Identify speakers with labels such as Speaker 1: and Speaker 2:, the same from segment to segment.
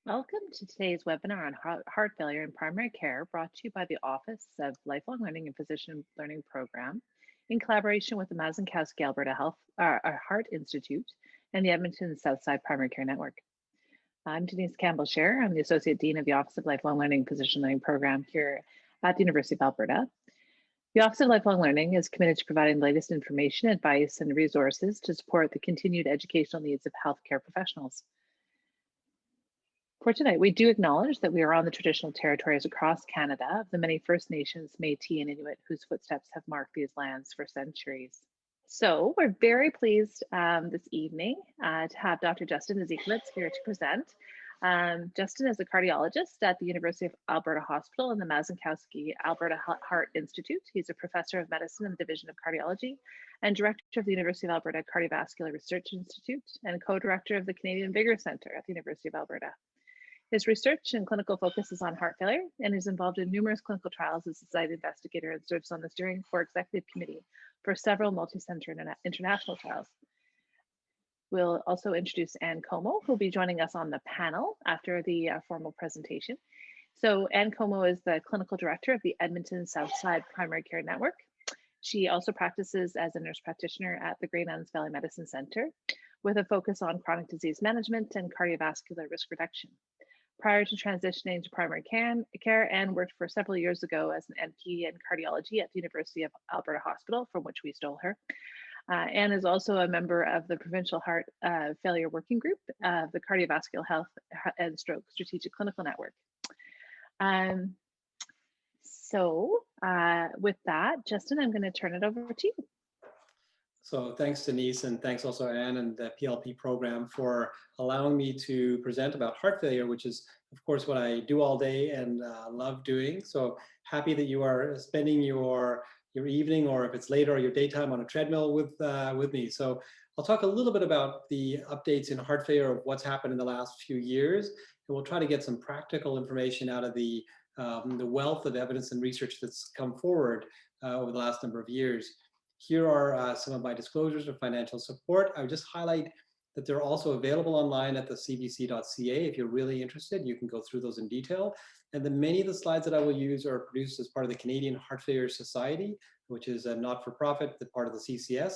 Speaker 1: Welcome to today's webinar on heart failure in primary care, brought to you by the Office of Lifelong Learning and Physician Learning Program in collaboration with the Mazankowski Alberta Heart Institute and the Edmonton Southside Primary Care Network. I'm Denise Campbell-Scher. I'm the Associate Dean of the Office of Lifelong Learning and Physician Learning Program here at the University of Alberta. The Office of Lifelong Learning is committed to providing the latest information, advice, and resources to support the continued educational needs of healthcare professionals. For tonight, we do acknowledge that we are on the traditional territories across Canada of the many First Nations, Métis, and Inuit whose footsteps have marked these lands for centuries. So we're very pleased this evening to have Dr. Justin Ezekowitz here to present. Justin is a cardiologist at the University of Alberta Hospital and the Mazankowski Alberta Heart Institute. He's a professor of medicine in the Division of Cardiology and director of the University of Alberta Cardiovascular Research Institute and co-director of the Canadian VIGOUR Centre at the University of Alberta. His research and clinical focus is on heart failure and is involved in numerous clinical trials as a site investigator and serves on the steering for executive committee for several multi-center international trials. We'll also introduce Anne Como, who'll be joining us on the panel after the formal presentation. So Anne Como is the clinical director of the Edmonton Southside Primary Care Network. She also practices as a nurse practitioner at the Grey Nuns Valley Medicine Centre with a focus on chronic disease management and cardiovascular risk reduction. Prior to transitioning to primary care, Anne worked for several years ago as an NP in cardiology at the University of Alberta Hospital, from which we stole her. Anne is also a member of the Provincial Heart Failure Working Group of the Cardiovascular Health and Stroke Strategic Clinical Network. With that, Justin, I'm going to turn it over to you.
Speaker 2: So thanks, Denise, and thanks also Anne and the PLP program for allowing me to present about heart failure, which is, of course, what I do all day and love doing. So happy that you are spending your evening, or if it's later, or your daytime on a treadmill with me. So I'll talk a little bit about the updates in heart failure of what's happened in the last few years, and we'll try to get some practical information out of the wealth of evidence and research that's come forward over the last number of years. Here are some of my disclosures of financial support. I would just highlight that they're also available online at the cvc.ca. If you're really interested, you can go through those in detail. And then many of the slides that I will use are produced as part of the Canadian Heart Failure Society, which is a not-for-profit, the part of the CCS.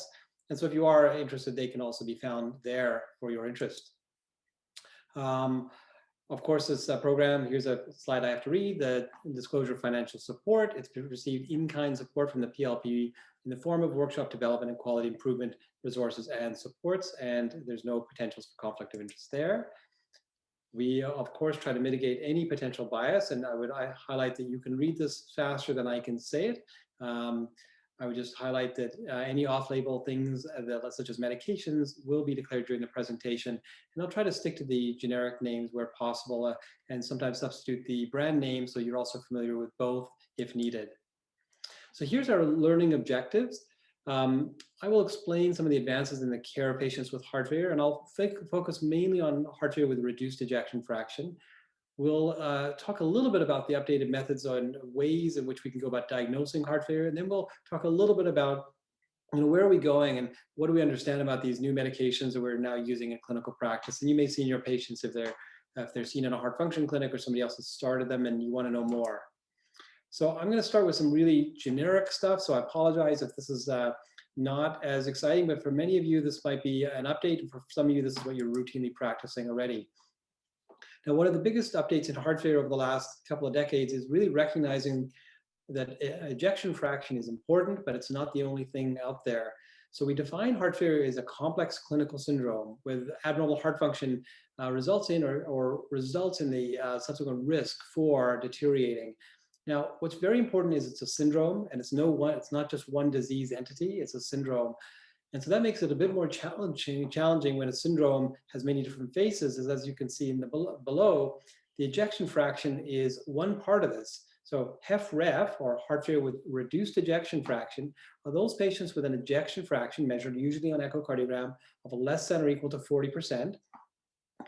Speaker 2: And so if you are interested, they can also be found there for your interest. Of course, this program, here's a slide I have to read, the disclosure of financial support. It's received in-kind support from the PLP in the form of workshop development and quality improvement resources and supports, and there's no potentials for conflict of interest there. We, of course, try to mitigate any potential bias, and I highlight that you can read this faster than I can say it. I would just highlight that any off-label things, such as medications, will be declared during the presentation. And I'll try to stick to the generic names where possible, and sometimes substitute the brand name so you're also familiar with both if needed. So here's our learning objectives. I will explain some of the advances in the care of patients with heart failure, and I'll focus mainly on heart failure with reduced ejection fraction. We'll talk a little bit about the updated methods on ways in which we can go about diagnosing heart failure, and then we'll talk a little bit about where are we going and what do we understand about these new medications that we're now using in clinical practice. And you may see in your patients if they're seen in a heart function clinic or somebody else has started them and you want to know more. So I'm going to start with some really generic stuff. So I apologize if this is not as exciting, but for many of you, this might be an update. And for some of you, this is what you're routinely practicing already. Now, one of the biggest updates in heart failure over the last couple of decades is really recognizing that ejection fraction is important, but it's not the only thing out there. So we define heart failure as a complex clinical syndrome with abnormal heart function results in the subsequent risk for deteriorating. Now, what's very important is it's a syndrome, and it's not just one disease entity, it's a syndrome. And so that makes it a bit more challenging when a syndrome has many different faces, as you can see in the below, the ejection fraction is one part of this. So HFrEF, or heart failure with reduced ejection fraction, are those patients with an ejection fraction measured usually on echocardiogram of less than or equal to 40%.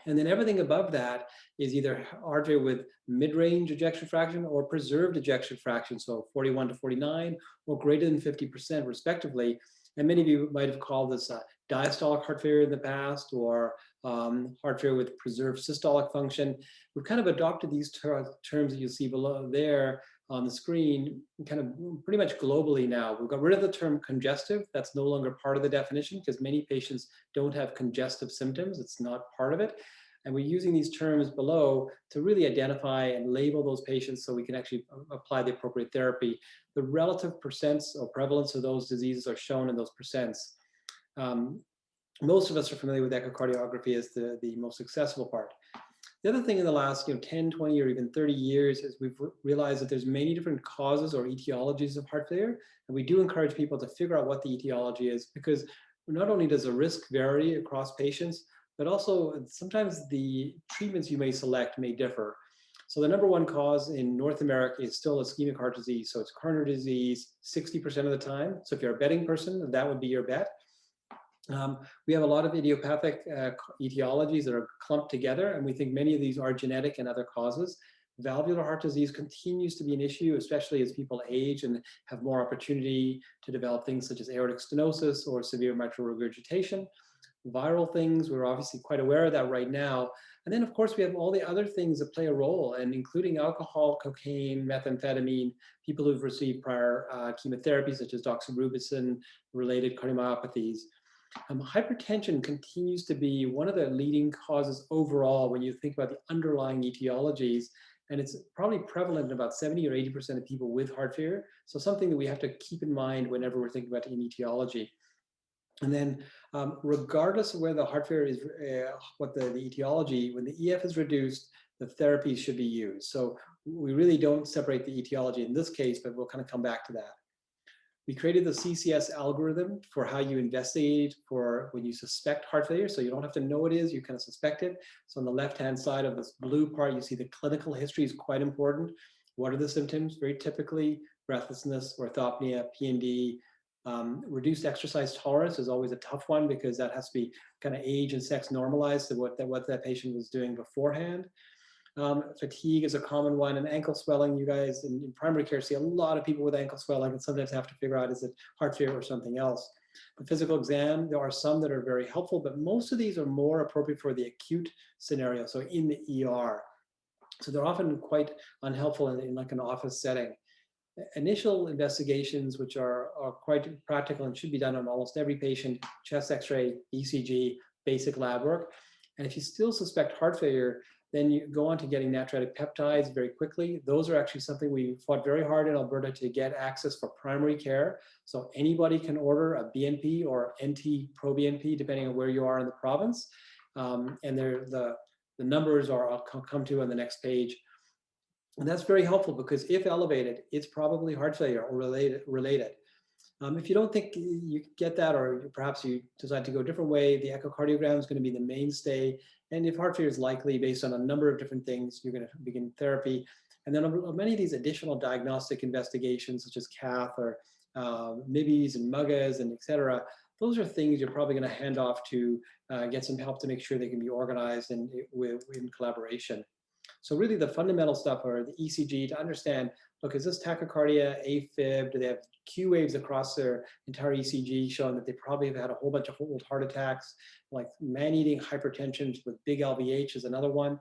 Speaker 2: And then everything above that is either heart failure with mid-range ejection fraction or preserved ejection fraction, so 41 to 49 or greater than 50% respectively. And many of you might have called this diastolic heart failure in the past, or heart failure with preserved systolic function. We've kind of adopted these terms that you see below there on the screen, kind of pretty much globally now. We've got rid of the term congestive. That's no longer part of the definition because many patients don't have congestive symptoms. It's not part of it. And we're using these terms below to really identify and label those patients so we can actually apply the appropriate therapy. The relative percents or prevalence of those diseases are shown in those percents. Most of us are familiar with echocardiography as the most accessible part. The other thing in the last 10, 20, or even 30 years is we've realized that there's many different causes or etiologies of heart failure. And we do encourage people to figure out what the etiology is, because not only does the risk vary across patients, but also sometimes the treatments you may select may differ. So the number one cause in North America is still ischemic heart disease. So it's coronary disease 60% of the time. So if you're a betting person, that would be your bet. We have a lot of idiopathic etiologies that are clumped together, and we think many of these are genetic and other causes. Valvular heart disease continues to be an issue, especially as people age and have more opportunity to develop things such as aortic stenosis or severe mitral regurgitation. Viral things, we're obviously quite aware of that right now. And then, of course, we have all the other things that play a role, and including alcohol, cocaine, methamphetamine, people who've received prior chemotherapy, such as doxorubicin-related cardiomyopathies. Hypertension continues to be one of the leading causes overall when you think about the underlying etiologies, and it's probably prevalent in about 70 or 80% of people with heart failure. So something that we have to keep in mind whenever we're thinking about an etiology. And then regardless of whether the heart failure is, what the etiology, when the EF is reduced, the therapy should be used. So we really don't separate the etiology in this case, but we'll kind of come back to that. We created the CCS algorithm for how you investigate for when you suspect heart failure. So you don't have to know what it is, you kind of suspect it. So on the left-hand side of this blue part, you see the clinical history is quite important. What are the symptoms? Very typically, breathlessness, orthopnea, PND. Reduced exercise tolerance is always a tough one because that has to be kind of age and sex normalized to what that patient was doing beforehand. Fatigue is a common one, and ankle swelling. You guys in primary care see a lot of people with ankle swelling and sometimes have to figure out, is it heart failure or something else? The physical exam, there are some that are very helpful, but most of these are more appropriate for the acute scenario, so in the ER. So they're often quite unhelpful in like an office setting. Initial investigations, which are quite practical and should be done on almost every patient: chest x-ray, ECG, basic lab work. And if you still suspect heart failure, then you go on to getting natriuretic peptides very quickly. Those are actually something we fought very hard in Alberta to get access for primary care. So anybody can order a BNP or NT-proBNP, depending on where you are in the province. And the numbers are, I'll come to on the next page. And that's very helpful because if elevated, it's probably heart failure or related. If you don't think you get that, or perhaps you decide to go a different way, the echocardiogram is going to be the mainstay. And if heart failure is likely based on a number of different things, you're going to begin therapy. And then many of these additional diagnostic investigations, such as cath or MIBIs and MUGAs and et cetera, those are things you're probably going to hand off to get some help to make sure they can be organized and in collaboration. So really the fundamental stuff are the ECG to understand, look, is this tachycardia, AFib? Do they have Q waves across their entire ECG showing that they probably have had a whole bunch of old heart attacks? Like man-eating hypertension with big LVH is another one.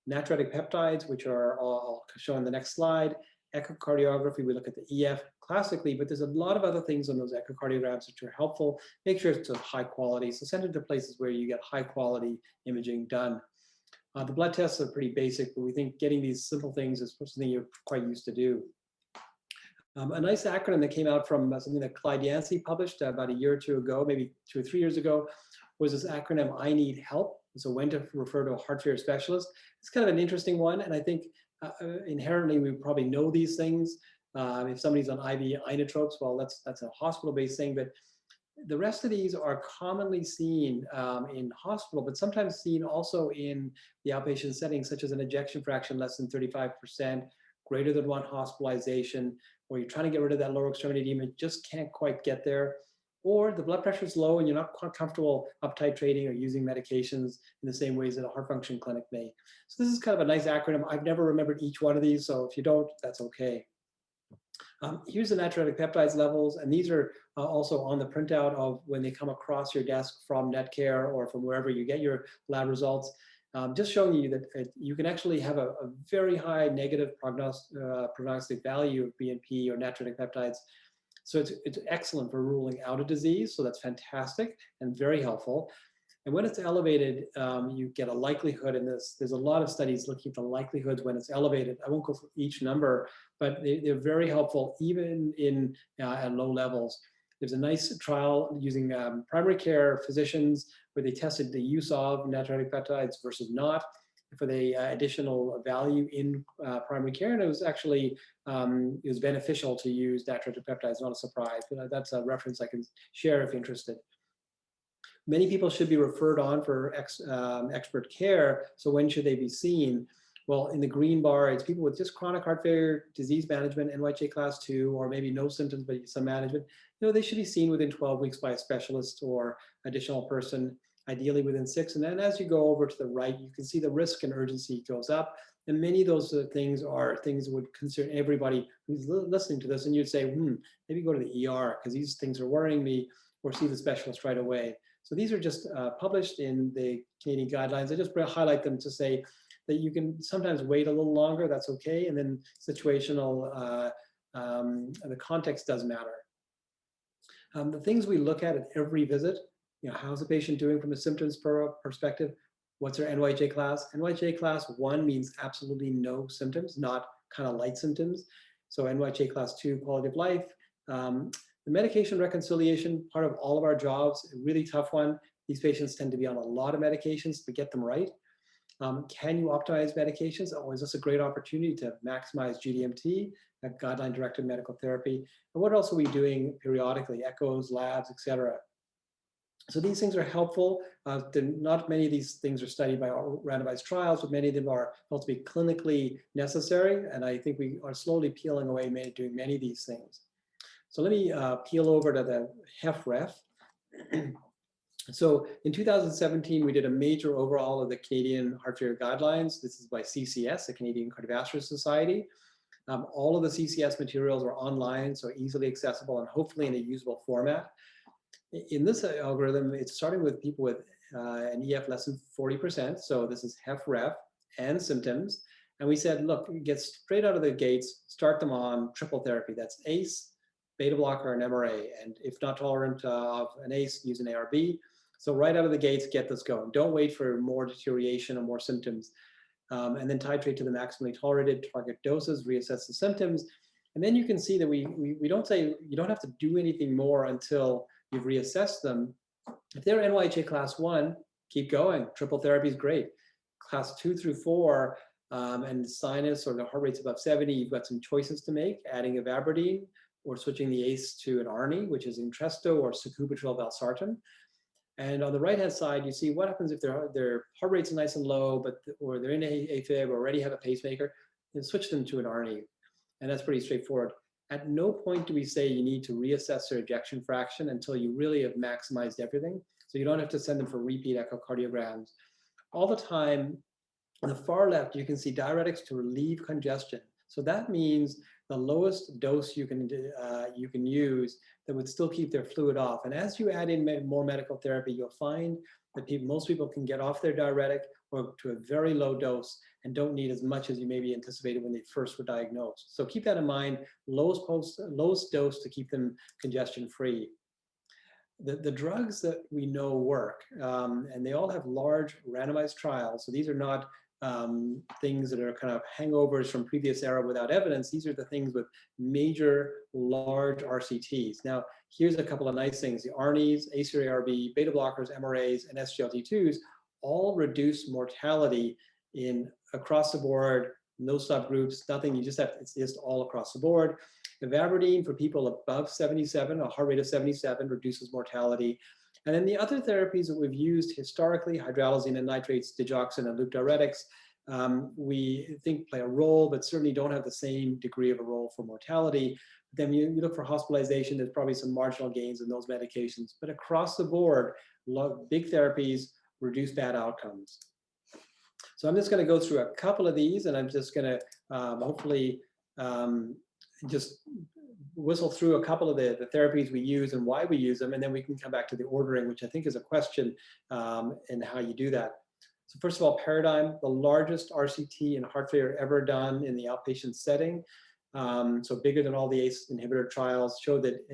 Speaker 2: Natriuretic peptides, which are all shown on the next slide. Echocardiography, we look at the EF classically, but there's a lot of other things on those echocardiograms which are helpful. Make sure it's of high quality. So send it to places where you get high quality imaging done. The blood tests are pretty basic, but we think getting these simple things is something you're quite used to do. A nice acronym that came out from something that Clyde Yancey published about a year or two ago, maybe 2 or 3 years ago, was this acronym, I need help. So when to refer to a heart failure specialist. It's kind of an interesting one, and I think inherently we probably know these things. If somebody's on IV inotropes, well, that's a hospital-based thing, but the rest of these are commonly seen in hospital, but sometimes seen also in the outpatient setting, such as an ejection fraction less than 35%, greater than 1 hospitalization, or you're trying to get rid of that lower extremity edema, just can't quite get there, or the blood pressure is low and you're not quite comfortable up titrating or using medications in the same ways that a heart function clinic may. So this is kind of a nice acronym. I've never remembered each one of these, so if you don't, that's okay. Here's the natriuretic peptides levels, and these are also on the printout of when they come across your desk from Netcare or from wherever you get your lab results. Just showing you that you can actually have a very high negative prognostic value of BNP or natriuretic peptides. So it's excellent for ruling out a disease. So that's fantastic and very helpful. And when it's elevated, you get a likelihood in this. There's a lot of studies looking at the likelihoods when it's elevated. I won't go through each number, but they're very helpful even in at low levels. There's a nice trial using primary care physicians where they tested the use of natriuretic peptides versus not for the additional value in primary care, and it was actually it was beneficial to use natriuretic peptides. Not a surprise, but that's a reference I can share if you're interested. Many people should be referred on for expert care. So when should they be seen? Well, in the green bar, it's people with just chronic heart failure, disease management, NYHA class 2, or maybe no symptoms, but some management. They should be seen within 12 weeks by a specialist or additional person, ideally within 6. And then as you go over to the right, you can see the risk and urgency goes up. And many of those things are things that would concern everybody who's listening to this. And you'd say, maybe go to the ER because these things are worrying me, or see the specialist right away. So these are just published in the Canadian guidelines. I just highlight them to say that you can sometimes wait a little longer, that's okay. And then situational, the context does matter. The things we look at every visit, how's the patient doing from a symptoms perspective? What's their NYHA class? NYHA class 1 means absolutely no symptoms, not kind of light symptoms. So NYHA class 2, quality of life. The medication reconciliation, part of all of our jobs, a really tough one. These patients tend to be on a lot of medications to get them right. Can you optimize medications? Oh, is this a great opportunity to maximize GDMT, a guideline-directed medical therapy? And what else are we doing periodically? Echoes, labs, etc. So these things are helpful. Not many of these things are studied by randomized trials, but many of them are felt to be clinically necessary. And I think we are slowly peeling away doing many of these things. So let me peel over to the HEFREF. So in 2017, we did a major overhaul of the Canadian heart failure guidelines. This is by CCS, the Canadian Cardiovascular Society. All of the CCS materials are online, so easily accessible and hopefully in a usable format. In this algorithm, it's starting with people with an EF less than 40%. So this is HEFREF and symptoms. And we said, look, get straight out of the gates, start them on triple therapy. That's ACE, beta blocker, and MRA. And if not tolerant of an ACE, use an ARB. So right out of the gates, get this going. Don't wait for more deterioration or more symptoms. And then titrate to the maximally tolerated target doses, reassess the symptoms. And then you can see that we don't say you don't have to do anything more until you've reassessed them. If they're NYHA class 1, keep going. Triple therapy is great. Class 2 through 4, and sinus or the heart rate's above 70, you've got some choices to make, adding avabradine or switching the ACE to an ARNI, which is Entresto or sacubitril valsartan. And on the right-hand side, you see what happens if their heart rate's nice and low, or they're in AFib or already have a pacemaker, then switch them to an ARNI. And that's pretty straightforward. At no point do we say you need to reassess their ejection fraction until you really have maximized everything. So you don't have to send them for repeat echocardiograms. All the time, on the far left, you can see diuretics to relieve congestion. So that means the lowest dose you can use that would still keep their fluid off. And as you add in more medical therapy, you'll find that most people can get off their diuretic or to a very low dose and don't need as much as you maybe anticipated when they first were diagnosed. So keep that in mind, lowest dose to keep them congestion free. The drugs that we know work, and they all have large randomized trials. So these are not things that are kind of hangovers from previous era without evidence. These are the things with major, large RCTs. Now, here's a couple of nice things. The ARNIs, ACE-ARB, beta blockers, MRAs, and SGLT2s all reduce mortality across the board, no subgroups, nothing. It's just all across the board. Avabradine for people above 77, a heart rate of 77, reduces mortality. And then the other therapies that we've used historically, hydralazine and nitrates, digoxin and loop diuretics, we think play a role, but certainly don't have the same degree of a role for mortality. Then you look for hospitalization, there's probably some marginal gains in those medications. But across the board, big therapies reduce bad outcomes. So I'm just going to go through a couple of these, and I'm just going to hopefully just whistle through a couple of the therapies we use and why we use them, and then we can come back to the ordering, which I think is a question, and how you do that. So first of all, Paradigm, the largest RCT in heart failure ever done in the outpatient setting. So bigger than all the ACE inhibitor trials, showed that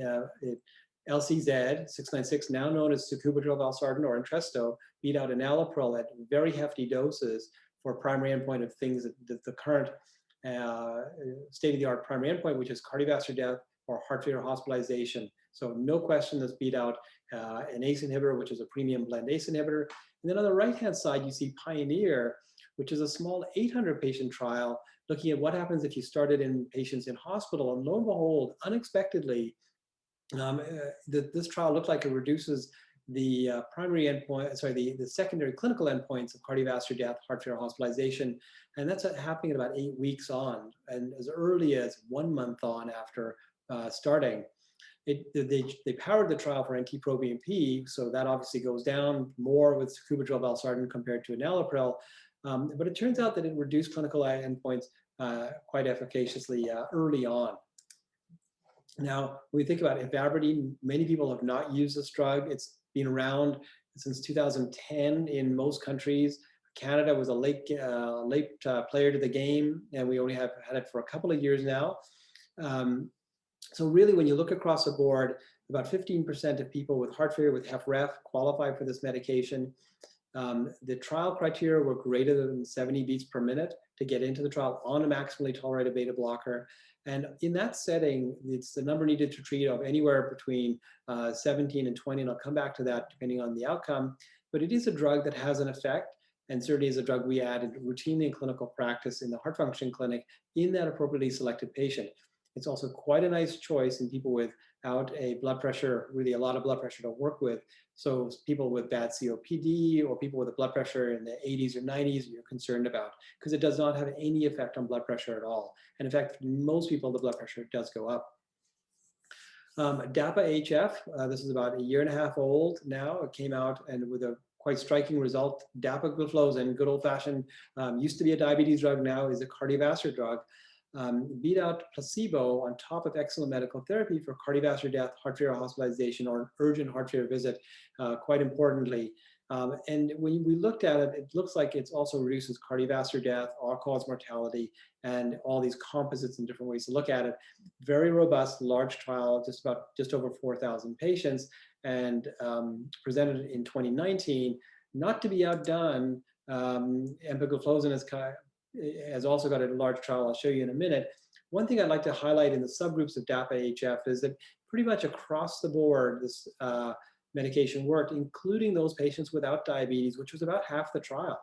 Speaker 2: LCZ 696, now known as sacubitril/valsartan or Entresto, beat out enalapril at very hefty doses for primary endpoint of things that the current state-of-the-art primary endpoint, which is cardiovascular death or heart failure hospitalization. So no question that's beat out an ACE inhibitor, which is a premium blend ACE inhibitor. And then on the right-hand side, you see Pioneer, which is a small 800 patient trial looking at what happens if you started in patients in hospital. And lo and behold, unexpectedly, this trial looked like it reduces the primary endpoint, the secondary clinical endpoints of cardiovascular death, heart failure hospitalization. And that's happening at about 8 weeks on, and as early as 1 month on after starting. They powered the trial for NT-proBNP, so that obviously goes down more with sacubitril/valsartan compared to enalapril. But it turns out that it reduced clinical endpoints quite efficaciously early on. Now, when we think about ivabradine, many people have not used this drug. It's been around since 2010 in most countries. Canada was a late player to the game, and we only have had it for a couple of years now. So really, when you look across the board, about 15% of people with heart failure with HFrEF qualify for this medication. The trial criteria were greater than 70 beats per minute to get into the trial on a maximally tolerated beta blocker. And in that setting, it's the number needed to treat of anywhere between 17 and 20, and I'll come back to that depending on the outcome. But it is a drug that has an effect, and certainly is a drug we added routinely in clinical practice in the heart function clinic in that appropriately selected patient. It's also quite a nice choice in people without a blood pressure, really a lot of blood pressure to work with. So people with bad COPD or people with a blood pressure in the 80s or 90s you're concerned about, because it does not have any effect on blood pressure at all. And in fact, for most people, the blood pressure does go up. DAPA-HF, this is about 1.5 years old now. It came out and with a quite striking result. Dapagliflozin, good old-fashioned, used to be a diabetes drug, now is a cardiovascular drug. Beat out placebo on top of excellent medical therapy for cardiovascular death, heart failure hospitalization, or urgent heart failure visit, quite importantly. And when we looked at it, it looks like it also reduces cardiovascular death, all-cause mortality, and all these composites and different ways to look at it. Very robust, large trial, just over 4,000 patients, and presented in 2019. Not to be outdone, empagliflozin has also got a large trial I'll show you in a minute. One thing I'd like to highlight in the subgroups of DAPA-HF is that pretty much across the board, this medication worked, including those patients without diabetes, which was about half the trial.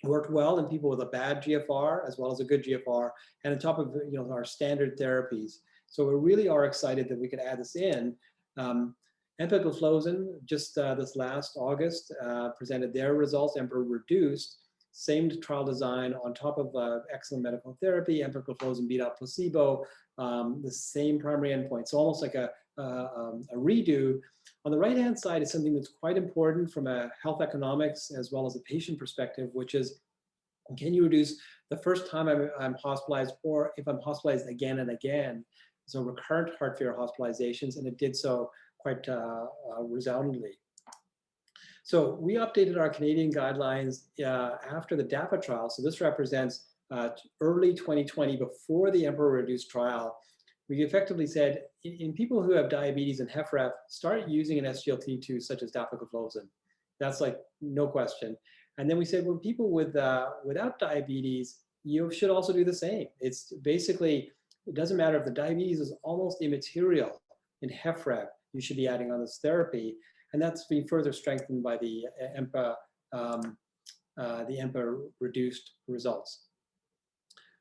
Speaker 2: It worked well in people with a bad GFR as well as a good GFR, and on top of our standard therapies. So we really are excited that we could add this in. Empagliflozin, just this last August, presented their results. EMPEROR reduced. Same trial design on top of excellent medical therapy. Empagliflozin beat out placebo, the same primary endpoint. So almost like a redo. On the right-hand side is something that's quite important from a health economics as well as a patient perspective, which is, can you reduce the first time I'm hospitalized, or if I'm hospitalized again and again? So recurrent heart failure hospitalizations, and it did so quite resoundingly. So we updated our Canadian guidelines after the DAPA trial. So this represents early 2020, before the EMPEROR reduced trial. We effectively said, in people who have diabetes and HFrEF, start using an SGLT2 such as dapagliflozin. That's like no question. And then we said, when people without diabetes, you should also do the same. It's basically, it doesn't matter if the diabetes is almost immaterial in HFrEF, you should be adding on this therapy. And that's been further strengthened by the EMPA reduced results.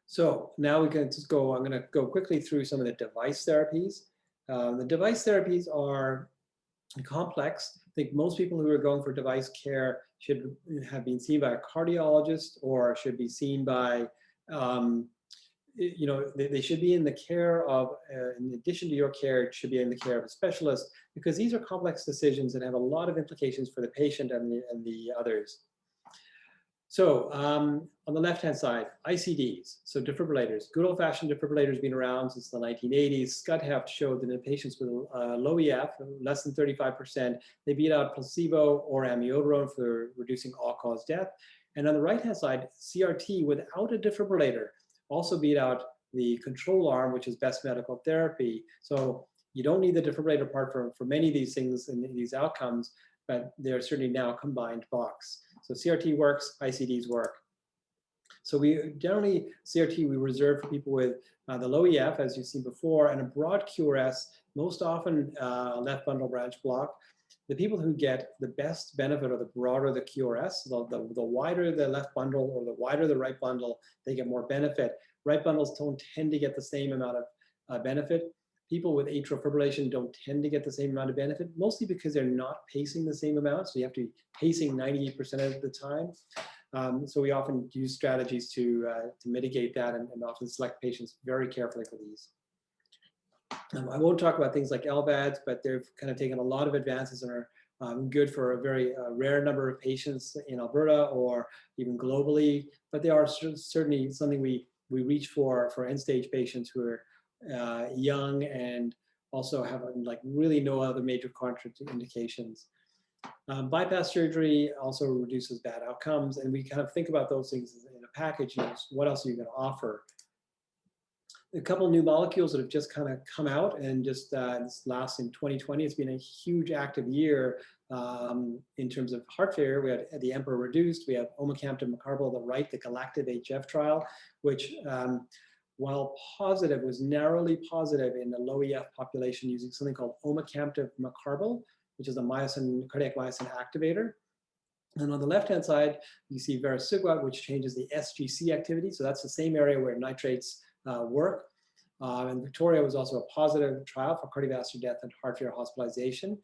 Speaker 2: So now we can just go, I'm going to go quickly through some of the device therapies. The device therapies are complex. I think most people who are going for device care should have been seen by a cardiologist, or should be seen by, they should be in the care of, in addition to your care, it should be in the care of a specialist, because these are complex decisions that have a lot of implications for the patient and the others. So on the left-hand side, ICDs, so defibrillators. Good old-fashioned defibrillators been around since the 1980s. Scott Heft showed that in patients with low EF, less than 35%, they beat out placebo or amiodarone for reducing all-cause death. And on the right-hand side, CRT without a defibrillator also beat out the control arm, which is best medical therapy. So you don't need the defibrillator part for many of these things and these outcomes, but they're certainly now a combined box. So CRT works, ICDs work. So we generally, CRT we reserve for people with the low EF, as you've seen before, and a broad QRS, most often left bundle branch block. The people who get the best benefit are the broader the QRS, the wider the left bundle or the wider the right bundle, they get more benefit. Right bundles don't tend to get the same amount of benefit. People with atrial fibrillation don't tend to get the same amount of benefit, mostly because they're not pacing the same amount. So you have to be pacing 98% of the time. So we often use strategies to mitigate that and often select patients very carefully for these. I won't talk about things like LVADs, but they've kind of taken a lot of advances and are good for a very rare number of patients in Alberta or even globally. But they are certainly something we reach for end-stage patients who are young and also have like really no other major contraindications. Bypass surgery also reduces bad outcomes, and we kind of think about those things in a package. You know, what else are you going to offer? A couple new molecules that have just kind of come out, and just this last in 2020, it's been a huge active year in terms of heart failure. We had the Emperor reduced, we have omecamtiv mecarbil on the right, the Galactive HF trial, which while positive, was narrowly positive in the low EF population using something called omecamtiv mecarbil, which is a cardiac myosin activator. And on the left-hand side, you see vericiguat, which changes the SGC activity. So that's the same area where nitrates work. And Victoria was also a positive trial for cardiovascular death and heart failure hospitalization.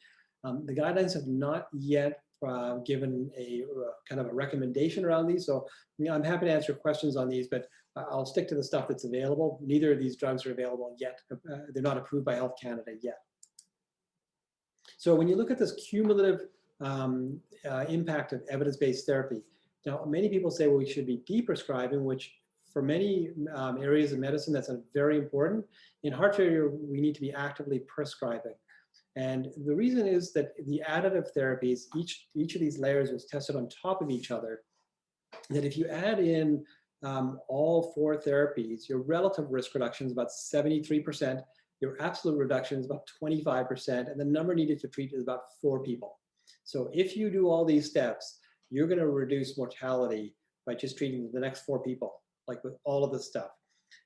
Speaker 2: The guidelines have not yet given a kind of a recommendation around these. So I'm happy to answer questions on these, but I'll stick to the stuff that's available. Neither of these drugs are available yet. They're not approved by Health Canada yet. So when you look at this cumulative impact of evidence-based therapy, now many people say, well, we should be deprescribing, which for many areas of medicine, that's very important. In heart failure, we need to be actively prescribing. And the reason is that the additive therapies, each of these layers was tested on top of each other, that if you add in all four therapies, your relative risk reduction is about 73%, your absolute reduction is about 25%, and the number needed to treat is about 4 people. So if you do all these steps, you're going to reduce mortality by just treating the next 4 people, like with all of this stuff.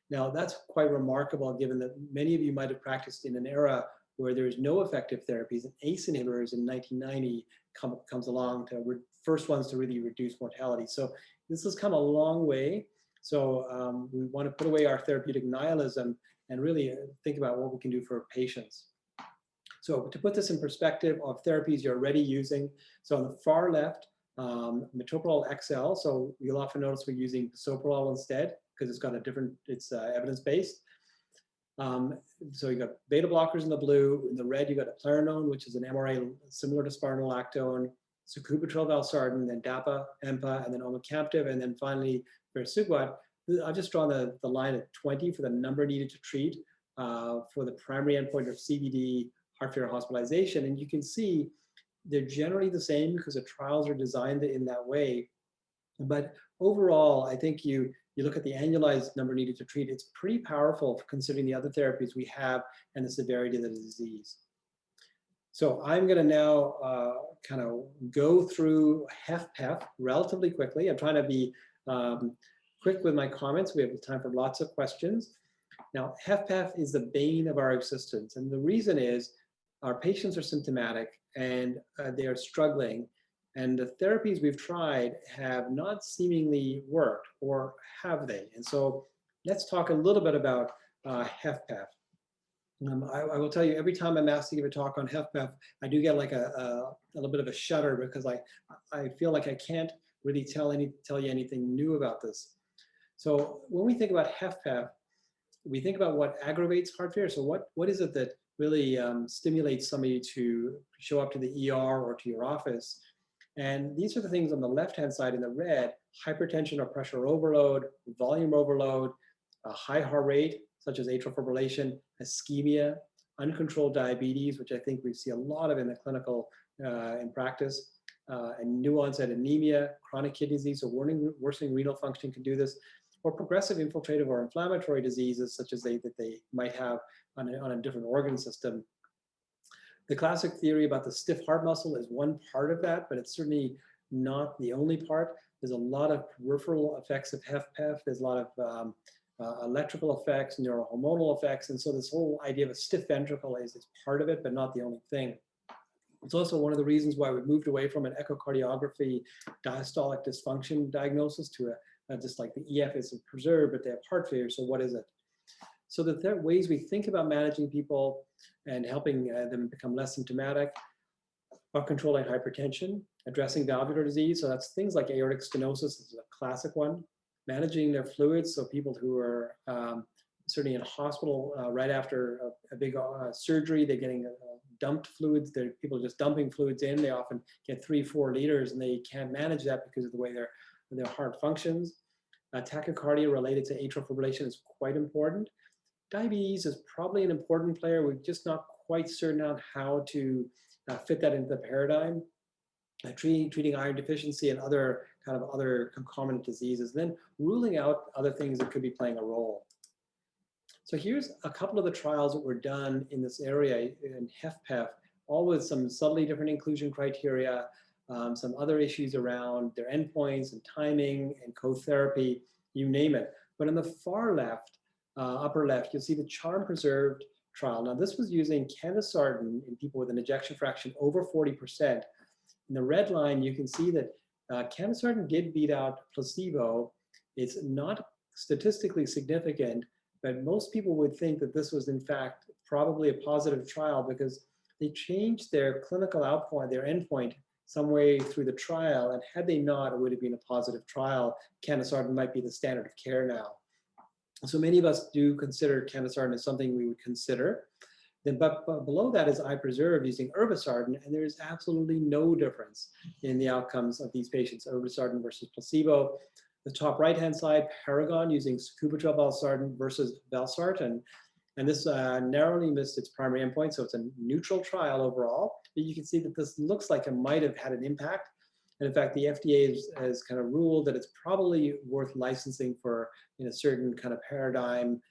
Speaker 2: Now, that's quite remarkable, given that many of you might have practiced in an era where there's no effective therapies, and ACE inhibitors in 1990 comes along to first ones to really reduce mortality. So this has come a long way. So we want to put away our therapeutic nihilism and really think about what we can do for patients. So to put this in perspective of therapies you're already using, so on the far left, metoprolol XL. So you'll often notice we're using bisoprolol instead because it's got a different, it's evidence-based. So you got beta blockers in the blue. In the red, you got eplerenone, which is an MRA similar to spironolactone, sacubitril valsartan, then DAPA, EMPA, and then omecamtiv, and then finally vericiguat. I've just drawn the line at 20 for the number needed to treat for the primary endpoint of CVD, heart failure hospitalization. And you can see they're generally the same because the trials are designed in that way. But overall, I think you look at the annualized number needed to treat, it's pretty powerful considering the other therapies we have and the severity of the disease. So I'm going to now kind of go through HFpEF relatively quickly. I'm trying to be quick with my comments. We have time for lots of questions. Now, HFpEF is the bane of our existence. And the reason is our patients are symptomatic and they are struggling. And the therapies we've tried have not seemingly worked, or have they? And so let's talk a little bit about HFpEF. I will tell you, every time I'm asked to give a talk on HFpEF, I do get like a little bit of a shudder because I feel like I can't really tell you anything new about this. So when we think about HFpEF, we think about what aggravates heart failure. So what is it that really stimulates somebody to show up to the ER or to your office? And these are the things on the left-hand side in the red: hypertension or pressure overload, volume overload, a high heart rate, such as atrial fibrillation, ischemia, uncontrolled diabetes, which I think we see a lot of in the clinical in practice, and new onset anemia, chronic kidney disease, so worsening renal function can do this, or progressive infiltrative or inflammatory diseases, such as that they might have on a different organ system. The classic theory about the stiff heart muscle is one part of that, but it's certainly not the only part. There's a lot of peripheral effects of HFpEF. There's a lot of electrical effects, neurohormonal effects. And so this whole idea of a stiff ventricle is part of it, but not the only thing. It's also one of the reasons why we've moved away from an echocardiography diastolic dysfunction diagnosis to just like the EF is preserved, but they have heart failure. So what is it? So the ways we think about managing people and helping them become less symptomatic are controlling hypertension, addressing valvular disease. So that's things like aortic stenosis is a classic one. Managing their fluids, so people who are certainly in a hospital right after a big surgery, they're getting dumped fluids. People are just dumping fluids in. They often get 3-4 liters, and they can't manage that because of the way their heart functions. Tachycardia related to atrial fibrillation is quite important. Diabetes is probably an important player. We're just not quite certain on how to fit that into the paradigm. Treating iron deficiency and other concomitant diseases, then ruling out other things that could be playing a role. So here's a couple of the trials that were done in this area in HFpEF, all with some subtly different inclusion criteria, some other issues around their endpoints and timing and co-therapy, you name it. But on the far left, upper left, you'll see the charm preserved trial. Now this was using candesartan in people with an ejection fraction over 40%. In the red line, you can see that candesartan did beat out placebo. It's not statistically significant, but most people would think that this was in fact probably a positive trial because they changed their clinical outpoint, their endpoint, some way through the trial, and had they not, it would have been a positive trial. Candesartan might be the standard of care now. So many of us do consider candesartan as something we would consider. Then, but below that is I preserved using irbesartan, and there is absolutely no difference in the outcomes of these patients, irbesartan versus placebo. The top right-hand side, Paragon using sacubitril/valsartan versus valsartan, and this narrowly missed its primary endpoint, so it's a neutral trial overall. But you can see that this looks like it might have had an impact, and in fact, the FDA has kind of ruled that it's probably worth licensing for in a certain kind of paradigm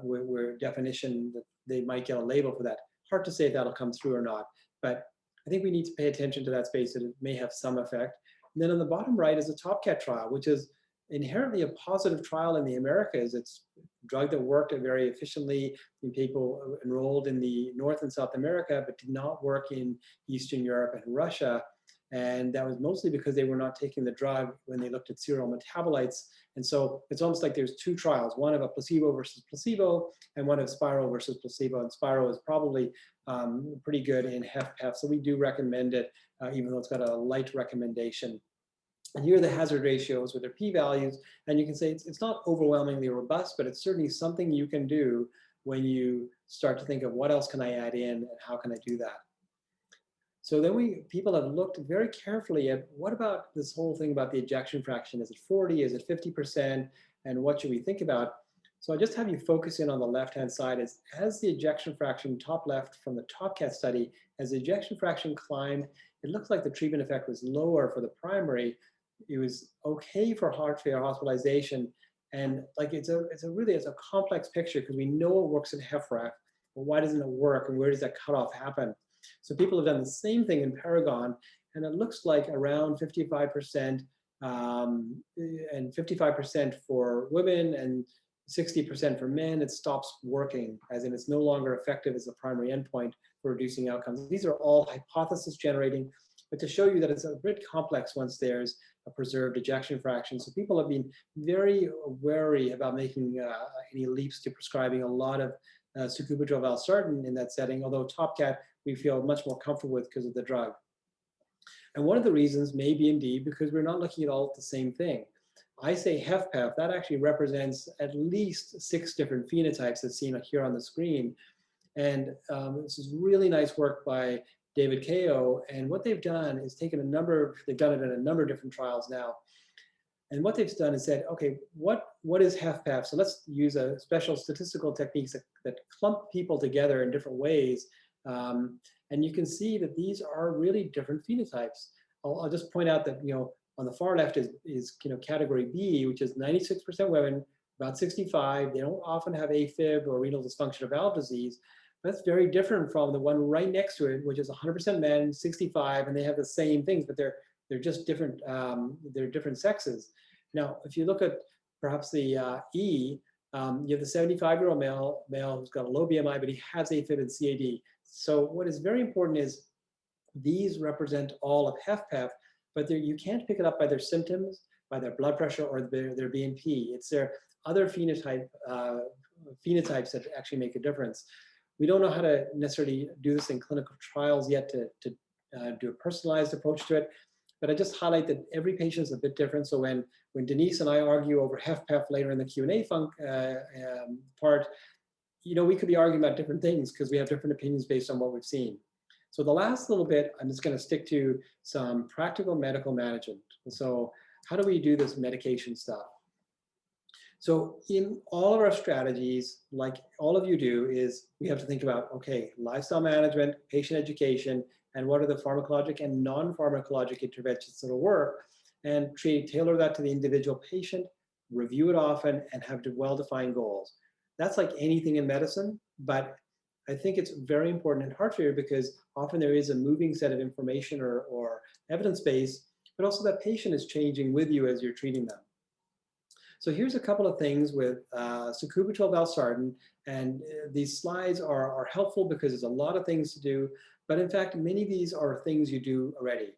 Speaker 2: where definition that they might get a label for that. Hard to say if that'll come through or not, but I think we need to pay attention to that space, that it may have some effect. And then on the bottom right is a TopCat trial, which is inherently a positive trial in the Americas. It's a drug that worked very efficiently in people enrolled in the North and South America, but did not work in Eastern Europe and Russia. And that was mostly because they were not taking the drug when they looked at serial metabolites. And so it's almost like there's two trials, one of a placebo versus placebo and one of Spiro versus placebo. And Spiro is probably pretty good in HFpEF. So we do recommend it, even though it's got a light recommendation. And here are the hazard ratios with their p-values. And you can say it's not overwhelmingly robust, but it's certainly something you can do when you start to think of what else can I add in and how can I do that. So then people have looked very carefully at what about this whole thing about the ejection fraction? Is it 40? Is it 50%? And what should we think about? So I just have you focus in on the left-hand side. As the ejection fraction, top left from the TopCat study, as the ejection fraction climbed, it looks like the treatment effect was lower for the primary. It was okay for heart failure hospitalization. And like it's a complex picture because we know it works in HFrEF, but why doesn't it work and where does that cutoff happen? So people have done the same thing in Paragon, and it looks like around 55% and 55% for women and 60% for men, it stops working, as in it's no longer effective as a primary endpoint for reducing outcomes. These are all hypothesis generating, but to show you that it's a bit complex once there's a preserved ejection fraction. So people have been very wary about making any leaps to prescribing a lot of sacubitril/valsartan in that setting, although TopCat we feel much more comfortable with because of the drug. And one of the reasons may be indeed because we're not looking at all the same thing. I say HFpEF, that actually represents at least 6 different phenotypes that's seen here on the screen. And this is really nice work by David Kao. And what they've done is taken they've done it in a number of different trials now. And what they've done is said, okay, what is HFpEF? So let's use a special statistical techniques that clump people together in different ways. And you can see that these are really different phenotypes. I'll just point out that, on the far left is category B, which is 96% women, about 65. They don't often have AFib or renal dysfunction or valve disease. That's very different from the one right next to it, which is 100% men, 65, and they have the same things, but they're just different. They're different sexes. Now, if you look at perhaps the E, you have the 75-year-old male who's got a low BMI, but he has AFib and CAD. So what is very important is these represent all of HFpEF, but you can't pick it up by their symptoms, by their blood pressure, or their BNP. It's their other phenotypes that actually make a difference. We don't know how to necessarily do this in clinical trials yet to do a personalized approach to it, but I just highlight that every patient is a bit different. So when Denise and I argue over HFpEF later in the Q&A part, we could be arguing about different things because we have different opinions based on what we've seen. So the last little bit, I'm just going to stick to some practical medical management. So how do we do this medication stuff? So in all of our strategies, like all of you do, is we have to think about, okay, lifestyle management, patient education, and what are the pharmacologic and non-pharmacologic interventions that will work, and tailor that to the individual patient, review it often, and have well-defined goals. That's like anything in medicine, but I think it's very important in heart failure because often there is a moving set of information or evidence base, but also that patient is changing with you as you're treating them. So here's a couple of things with sacubitril/valsartan, and these slides are helpful because there's a lot of things to do, but in fact, many of these are things you do already.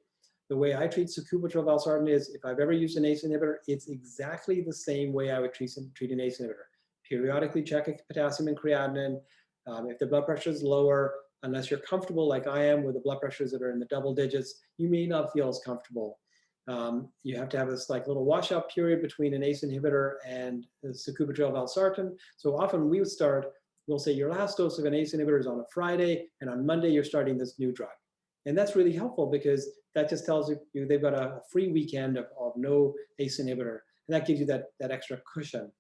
Speaker 2: The way I treat sacubitril/valsartan is, if I've ever used an ACE inhibitor, it's exactly the same way I would treat an ACE inhibitor. Periodically check potassium and creatinine. If the blood pressure is lower, unless you're comfortable like I am with the blood pressures that are in the double digits, you may not feel as comfortable. You have to have this like little washout period between an ACE inhibitor and sacubitril/valsartan. So often we'll say your last dose of an ACE inhibitor is on a Friday, and on Monday you're starting this new drug. And that's really helpful because that just tells you they've got a free weekend of no ACE inhibitor, and that gives you that extra cushion.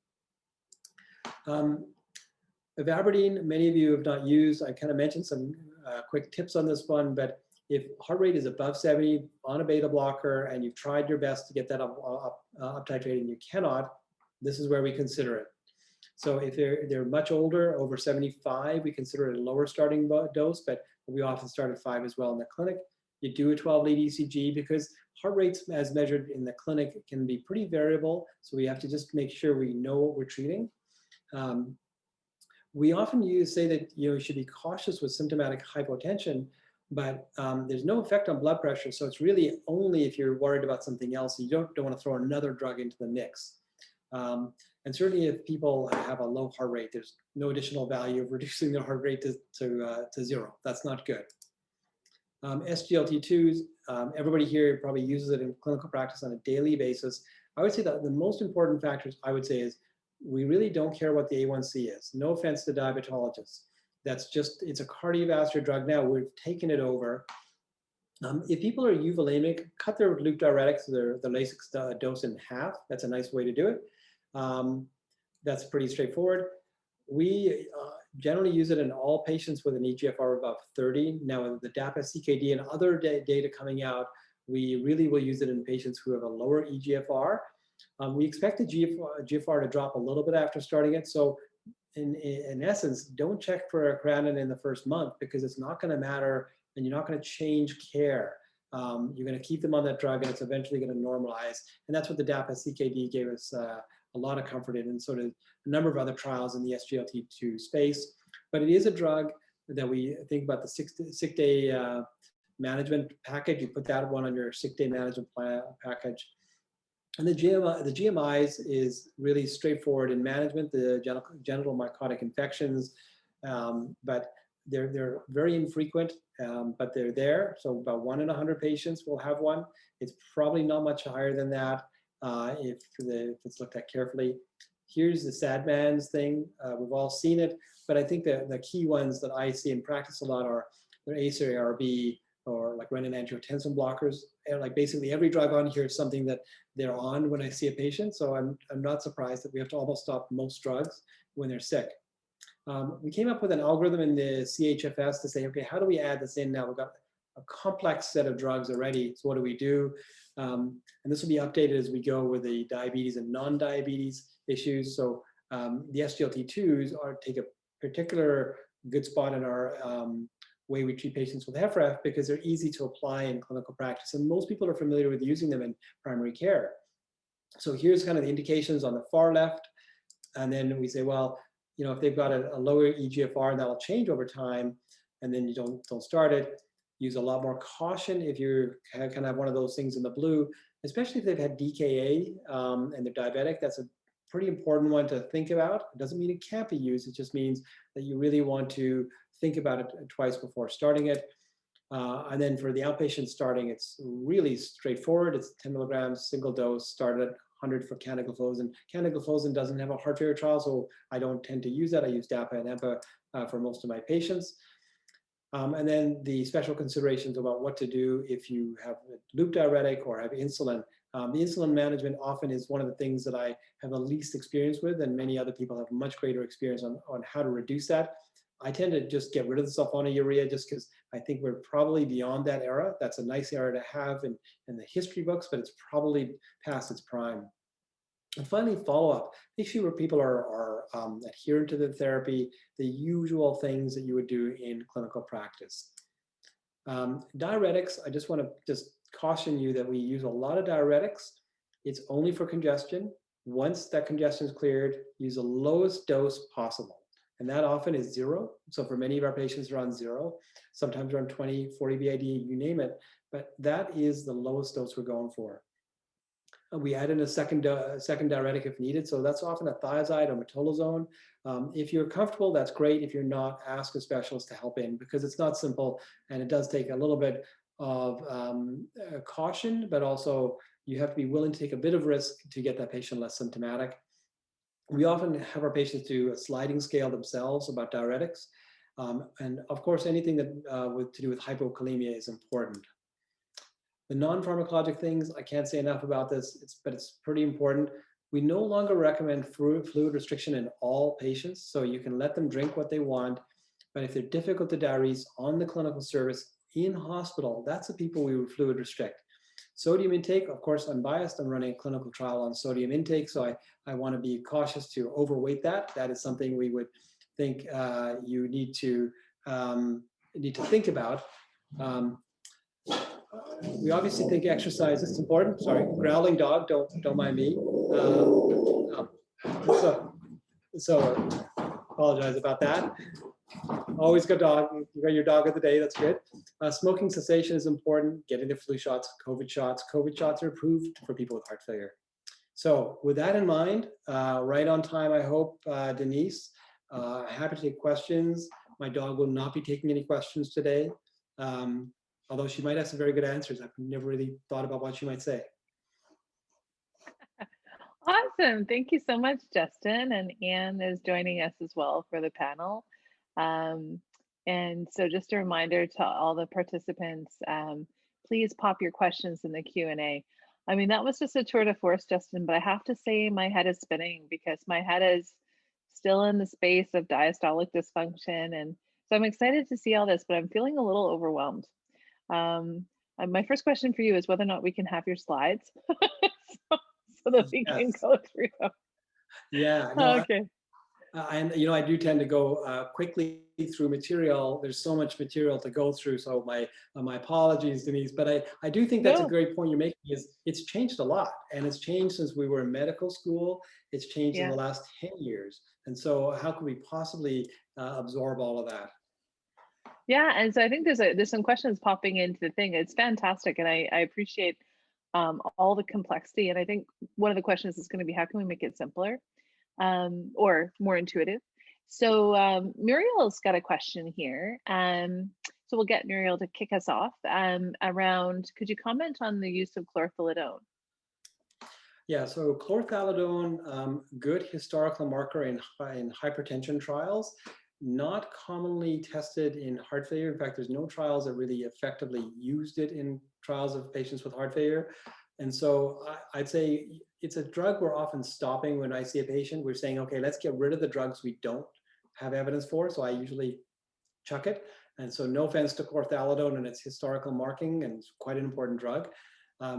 Speaker 2: Ivabradine, many of you have not used. I kind of mentioned some quick tips on this one, but if heart rate is above 70 on a beta blocker and you've tried your best to get that up titrated and you cannot, this is where we consider it. So if they're much older, over 75, we consider it a lower starting dose, but we often start at 5 as well in the clinic. You do a 12-lead ECG because heart rates as measured in the clinic can be pretty variable, so we have to just make sure we know what we're treating. We often say that you should be cautious with symptomatic hypotension, but there's no effect on blood pressure, so it's really only if you're worried about something else. You don't want to throw another drug into the mix. And certainly if people have a low heart rate, there's no additional value of reducing their heart rate to zero. That's not good. SGLT2s, everybody here probably uses it in clinical practice on a daily basis. I would say that the most important factors I would say is we really don't care what the A1C is. No offense to diabetologists. It's a cardiovascular drug now. We've taken it over. If people are euvolemic, cut their loop diuretics, the Lasix dose in half. That's a nice way to do it. That's pretty straightforward. We generally use it in all patients with an eGFR above 30. Now, with the DAPA-CKD and other data coming out, we really will use it in patients who have a lower eGFR. We expect the GFR to drop a little bit after starting it. So in essence, don't check for a creatinine in the first month because it's not going to matter and you're not going to change care. You're going to keep them on that drug and it's eventually going to normalize. And that's what the DAPA-CKD gave us a lot of comfort in, and sort of a number of other trials in the SGLT2 space. But it is a drug that we think about the sick day management package. You put that one on your sick day management package. And the GMIs is really straightforward in management, the genital mycotic infections, but they're very infrequent, but they're there. So about 1 in 100 patients will have one. It's probably not much higher than that if it's looked at carefully. Here's the SADMANS thing. We've all seen it, but I think the key ones that I see in practice a lot are their ACE or ARB, or like renin-angiotensin blockers. And like basically every drug on here is something that they're on when I see a patient. So I'm not surprised that we have to almost stop most drugs when they're sick. We came up with an algorithm in the CHFS to say, okay, how do we add this in now? We've got a complex set of drugs already. So what do we do? And this will be updated as we go with the diabetes and non-diabetes issues. So the SGLT2s take a particular good spot in our way we treat patients with HFrEF because they're easy to apply in clinical practice. And most people are familiar with using them in primary care. So here's kind of the indications on the far left. And then we say, well, you know, if they've got a lower EGFR, that will change over time, and then you don't start it. Use a lot more caution if you kind of have one of those things in the blue, especially if they've had DKA and they're diabetic. That's a pretty important one to think about. It doesn't mean it can't be used. It just means that you really want to think about it twice before starting it. And then for the outpatient starting, it's really straightforward. It's 10 milligrams, single dose, started at 100 for canagliflozin. Canagliflozin doesn't have a heart failure trial, so I don't tend to use that. I use DAPA and EMPA for most of my patients. And then the special considerations about what to do if you have a loop diuretic or have insulin. The insulin management often is one of the things that I have the least experience with, and many other people have much greater experience on how to reduce that. I tend to just get rid of the sulfonylurea just because I think we're probably beyond that era. That's a nice era to have in the history books, but it's probably past its prime. And finally, follow-up. Make sure people are adherent to the therapy, the usual things that you would do in clinical practice. Diuretics, I just want to caution you that we use a lot of diuretics. It's only for congestion. Once that congestion is cleared, use the lowest dose possible. And that often is 0. So for many of our patients, around 0, sometimes around 20, 40 BID, you name it. But that is the lowest dose we're going for. We add in a second diuretic if needed. So that's often a thiazide or metolazone. If you're comfortable, that's great. If you're not, ask a specialist to help in because it's not simple and it does take a little bit of caution, but also you have to be willing to take a bit of risk to get that patient less symptomatic. We often have our patients do a sliding scale themselves about diuretics. And of course, anything that to do with hypokalemia is important. The non-pharmacologic things, I can't say enough about this, but it's pretty important. We no longer recommend fluid restriction in all patients, so you can let them drink what they want, but if they're difficult to diurese on the clinical service in hospital, that's the people we would fluid restrict. Sodium intake, of course, I'm biased. I'm running a clinical trial on sodium intake, so I want to be cautious to overweight that. That is something we would think you need to think about. We obviously think exercise is important. Sorry, growling dog, don't mind me. So apologize about that. Always good dog. You got your dog of the day. That's good. Smoking cessation is important. Getting the flu shots, COVID shots. COVID shots are approved for people with heart failure. So with that in mind, right on time, I hope, Denise. Happy to take questions. My dog will not be taking any questions today, although she might have some very good answers. I've never really thought about what she might say.
Speaker 1: Awesome. Thank you so much, Justin. And Anne is joining us as well for the panel. And so just a reminder to all the participants, please pop your questions in the Q&A. I mean, that was just a tour de force, Justin, but I have to say my head is spinning because my head is still in the space of diastolic dysfunction. And so I'm excited to see all this, but I'm feeling a little overwhelmed. My first question for you is whether or not we can have your slides so that we can go through them.
Speaker 2: Yeah. No,
Speaker 1: okay.
Speaker 2: And I do tend to go quickly through material. There's so much material to go through. So my apologies, Denise. But I do think that's a great point you're making. Is it's changed a lot, and it's changed since we were in medical school. It's changed in the last 10 years. And so how can we possibly absorb all of that?
Speaker 1: Yeah, and so I think there's some questions popping into the thing. It's fantastic, and I appreciate all the complexity. And I think one of the questions is going to be how can we make it simpler? Or more intuitive. So Muriel's got a question here. So we'll get Muriel to kick us off around, could you comment on the use of chlorthalidone?
Speaker 2: Yeah, so chlorthalidone, good historical marker in hypertension trials. not commonly tested in heart failure. In fact, there's no trials that really effectively used it in trials of patients with heart failure. And so I'd say it's a drug we're often stopping when I see a patient. We're saying, okay, let's get rid of the drugs we don't have evidence for. So I usually chuck it. And so no offense to chlorthalidone and its historical marking, and it's quite an important drug.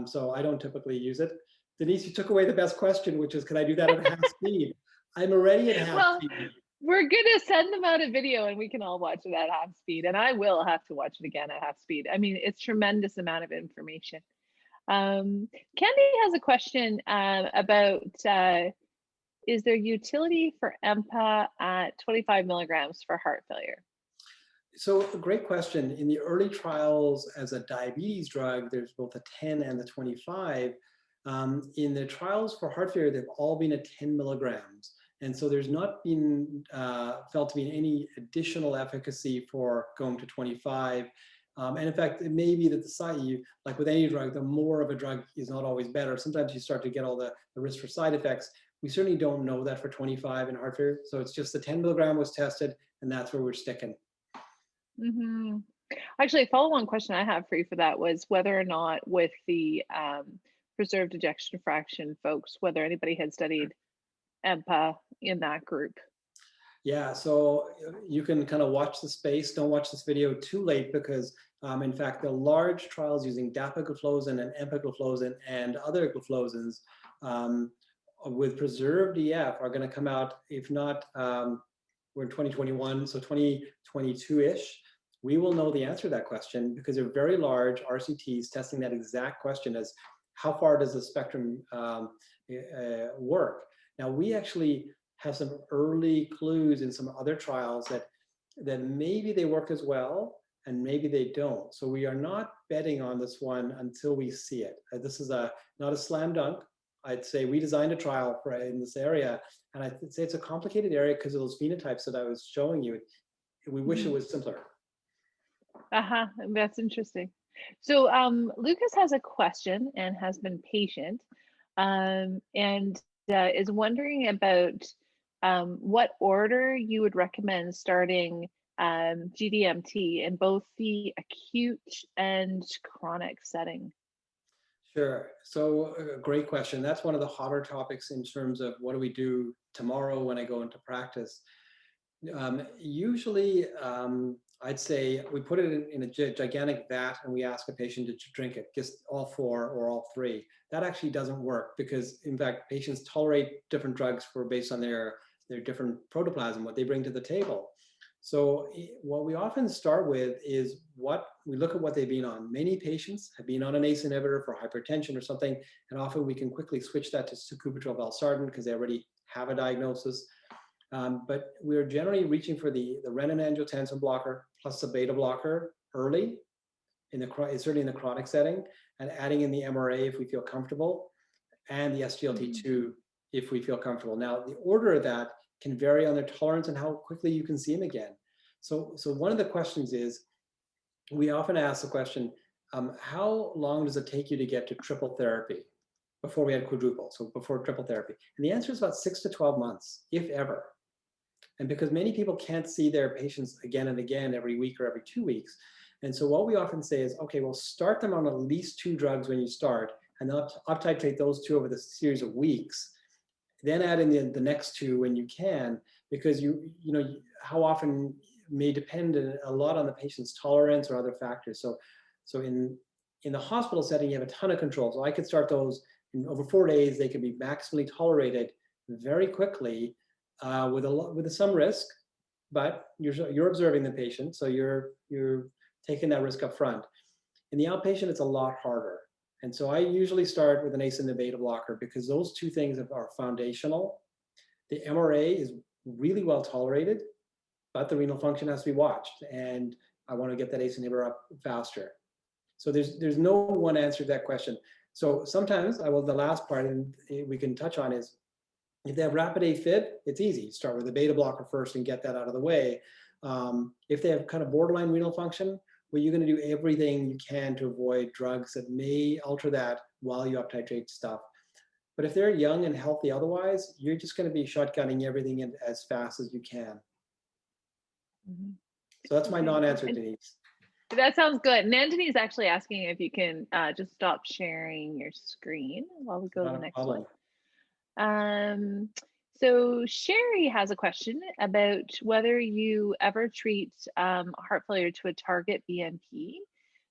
Speaker 2: So I don't typically use it. Denise, you took away the best question, which is, can I do that at half speed? I'm already at half
Speaker 1: Well,
Speaker 2: speed.
Speaker 1: we're gonna send them out a video and we can all watch it at half speed. And I will have to watch it again at half speed. I mean, it's tremendous amount of information. Candy has a question about is there utility for EMPA at 25 milligrams for heart failure?
Speaker 2: So a great question. In the early trials as a diabetes drug, there's both a 10 and the 25. In the trials for heart failure, they've all been at 10 milligrams. And so there's not been felt to be any additional efficacy for going to 25. And in fact, it may be that the side, like with any drug, the more of a drug is not always better. Sometimes you start to get all the risk for side effects. We certainly don't know that for 25 in heart failure. So it's just the 10 milligram was tested, and that's where we're sticking.
Speaker 1: Mm-hmm. Actually, a follow-on question I have for you for that was whether or not with the preserved ejection fraction folks, whether anybody had studied EMPA in that group.
Speaker 2: Yeah, so you can kind of watch the space. Don't watch this video too late because, in fact, the large trials using dapagliflozin and empagliflozin and other gliflozins with preserved EF are going to come out, if not, we're in 2021, so 2022-ish. We will know the answer to that question because they're very large RCTs testing that exact question as how far does the spectrum work? Now, we actually have some early clues in some other trials that maybe they work as well and maybe they don't. So we are not betting on this one until we see it. This is not a slam dunk. I'd say we designed a trial in this area, and I'd say it's a complicated area because of those phenotypes that I was showing you. We wish it was simpler.
Speaker 1: That's interesting. So Lucas has a question and has been patient and is wondering about what order you would recommend starting GDMT in both the acute and chronic setting.
Speaker 2: Sure. So great question. That's one of the hotter topics in terms of what do we do tomorrow when I go into practice. Usually, I'd say we put it in a gigantic vat and we ask a patient to drink it, just all four or all three. That actually doesn't work because, in fact, patients tolerate different drugs based on their different protoplasm, what they bring to the table. So what we often start with is we look at what they've been on. Many patients have been on an ACE inhibitor for hypertension or something, and often we can quickly switch that to sacubitril/valsartan because they already have a diagnosis. But we're generally reaching for the renin-angiotensin blocker plus the beta blocker early, certainly in the chronic setting, and adding in the MRA if we feel comfortable, and the SGLT2 if we feel comfortable. Now, the order of that can vary on their tolerance and how quickly you can see them again. So one of the questions is, we often ask the question, how long does it take you to get to triple therapy before we had quadruple, so before triple therapy? And the answer is about 6 to 12 months, if ever. And because many people can't see their patients again and again every week or every 2 weeks. And so what we often say is, okay, well, start them on at least 2 drugs when you start, and then up-titrate those 2 over the series of weeks. Then add in the next 2 when you can, because you know how often may depend a lot on the patient's tolerance or other factors. So in the hospital setting, you have a ton of control. So I could start those in over 4 days. They can be maximally tolerated very quickly with some risk, but you're observing the patient, so you're taking that risk up front. In the outpatient, it's a lot harder. And so I usually start with an ACE and a beta blocker because those 2 things are foundational. The MRA is really well tolerated, but the renal function has to be watched. And I want to get that ACE inhibitor up faster. So there's no one answer to that question. So sometimes the last part, and we can touch on is, if they have rapid AFib, it's easy. Start with the beta blocker first and get that out of the way. If they have kind of borderline renal function, well, you're going to do everything you can to avoid drugs that may alter that while you up-titrate stuff. But if they're young and healthy otherwise, you're just going to be shotgunning everything in as fast as you can.
Speaker 1: Mhm.
Speaker 2: So that's my
Speaker 1: Okay.
Speaker 2: non-answer,
Speaker 1: And
Speaker 2: Denise.
Speaker 1: that sounds good. And Anthony's actually asking if you can just stop sharing your screen while we go to
Speaker 2: Not
Speaker 1: the
Speaker 2: a
Speaker 1: next one.
Speaker 2: problem.
Speaker 1: Um, so Sherry has a question about whether you ever treat heart failure to a target BNP.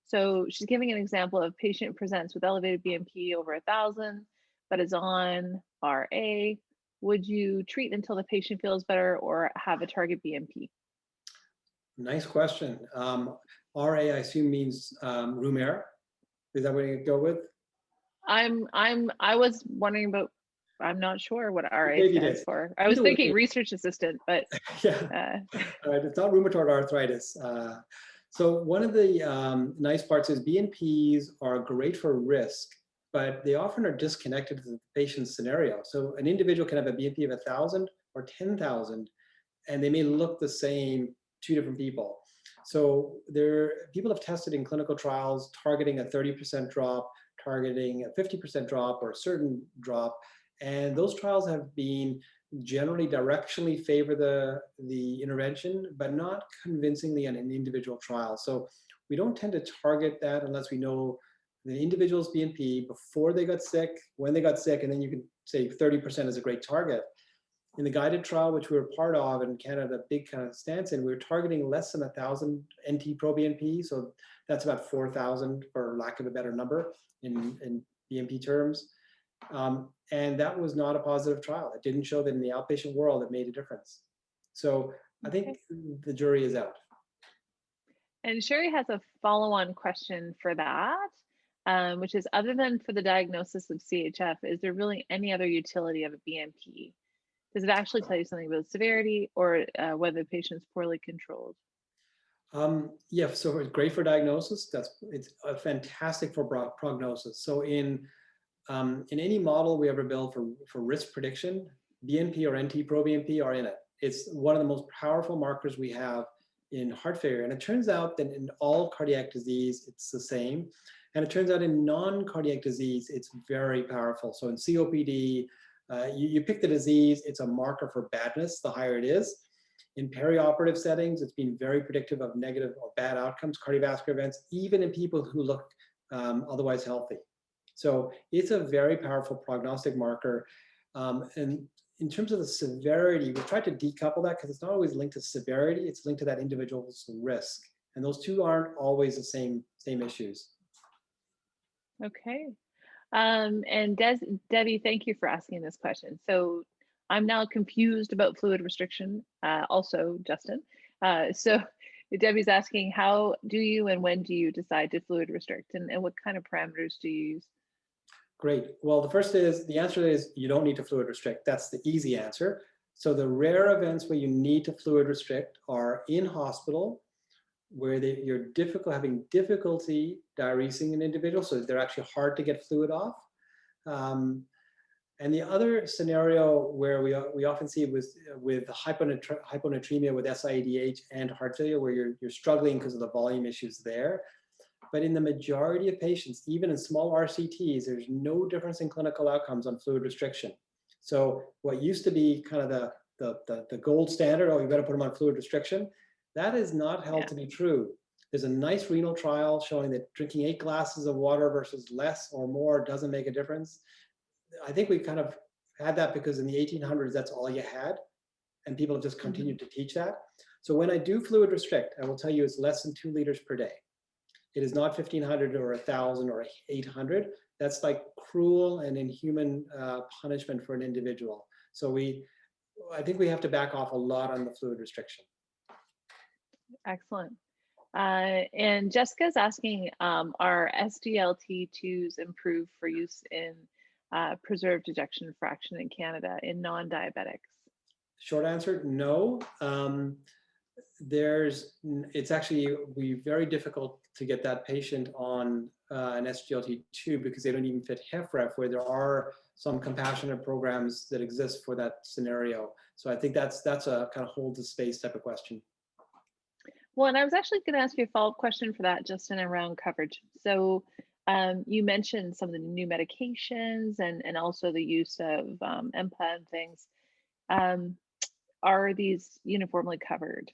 Speaker 1: So she's giving an example of patient presents with elevated BNP over 1,000, but is on RA. Would you treat until the patient feels better or have a target BNP?
Speaker 2: Nice question. RA, I assume means room air. Is that what you go with?
Speaker 1: I was wondering about, I'm not sure what RA
Speaker 2: Maybe it
Speaker 1: stands
Speaker 2: is.
Speaker 1: for. I was
Speaker 2: Either way,
Speaker 1: thinking research assistant, but
Speaker 2: yeah. All right, it's not rheumatoid arthritis. So one of the nice parts is BNPs are great for risk, but they often are disconnected to the patient's scenario. So an individual can have a BNP of 1,000 or 10,000, and they may look the same, two different people. So people have tested in clinical trials targeting a 30% drop, targeting a 50% drop, or a certain drop, and those trials have been generally directionally favor the intervention, but not convincingly on an individual trial. So we don't tend to target that unless we know the individual's BNP before they got sick, when they got sick, and then you can say 30% is a great target. In the guided trial, which we were part of in Canada, a big kind of stance in, we were targeting less than 1,000 NT-proBNP, so that's about 4,000 for lack of a better number in BNP terms. And that was not a positive trial. It didn't show that in the outpatient world it made a difference. So I think the jury is out.
Speaker 1: And Sherry has a follow-on question for that, which is, other than for the diagnosis of CHF, is there really any other utility of a BNP? Does it actually tell you something about severity or whether the patient's poorly controlled?
Speaker 2: Yeah, so it's great for diagnosis. It's fantastic for prognosis. So in any model we ever build for risk prediction, BNP or NT-proBNP are in it. It's one of the most powerful markers we have in heart failure. And it turns out that in all cardiac disease, it's the same. And it turns out in non-cardiac disease, it's very powerful. So in COPD, you pick the disease, it's a marker for badness, the higher it is. In perioperative settings, it's been very predictive of negative or bad outcomes, cardiovascular events, even in people who look otherwise healthy. So it's a very powerful prognostic marker. And in terms of the severity, we've tried to decouple that because it's not always linked to severity, it's linked to that individual's risk. And those two aren't always the same issues.
Speaker 1: Okay. And Debbie, thank you for asking this question. So I'm now confused about fluid restriction, also Justin. So Debbie's asking, how do you and when do you decide to fluid restrict, and what kind of parameters do you use?
Speaker 2: Great. Well, the answer is you don't need to fluid restrict. That's the easy answer. So the rare events where you need to fluid restrict are in hospital, where you're having difficulty diuresing an individual, so they're actually hard to get fluid off. And the other scenario where we often see it with hyponatremia with SIADH and heart failure, where you're struggling because of the volume issues there. But in the majority of patients, even in small RCTs, there's no difference in clinical outcomes on fluid restriction. So what used to be kind of the gold standard, oh, you got to put them on fluid restriction, that is not held to be true. There's a nice renal trial showing that drinking 8 glasses of water versus less or more doesn't make a difference. I think we kind of had that because in the 1800s, that's all you had. And people have just continued to teach that. So when I do fluid restrict, I will tell you it's less than 2 liters per day. It is not 1,500 or 1,000 or 800. That's like cruel and inhuman punishment for an individual. So I think we have to back off a lot on the fluid restriction.
Speaker 1: Excellent. And Jessica's asking, are SGLT2s improved for use in preserved ejection fraction in Canada in non-diabetics?
Speaker 2: Short answer, no. It's actually very difficult to get that patient on an SGLT2 because they don't even fit HFrEF, where there are some compassionate programs that exist for that scenario. So I think that's a kind of hold the space type of question.
Speaker 1: Well, and I was actually going to ask you a follow-up question for that, Justin, around coverage. So you mentioned some of the new medications and also the use of EMPA and things. Are these uniformly covered?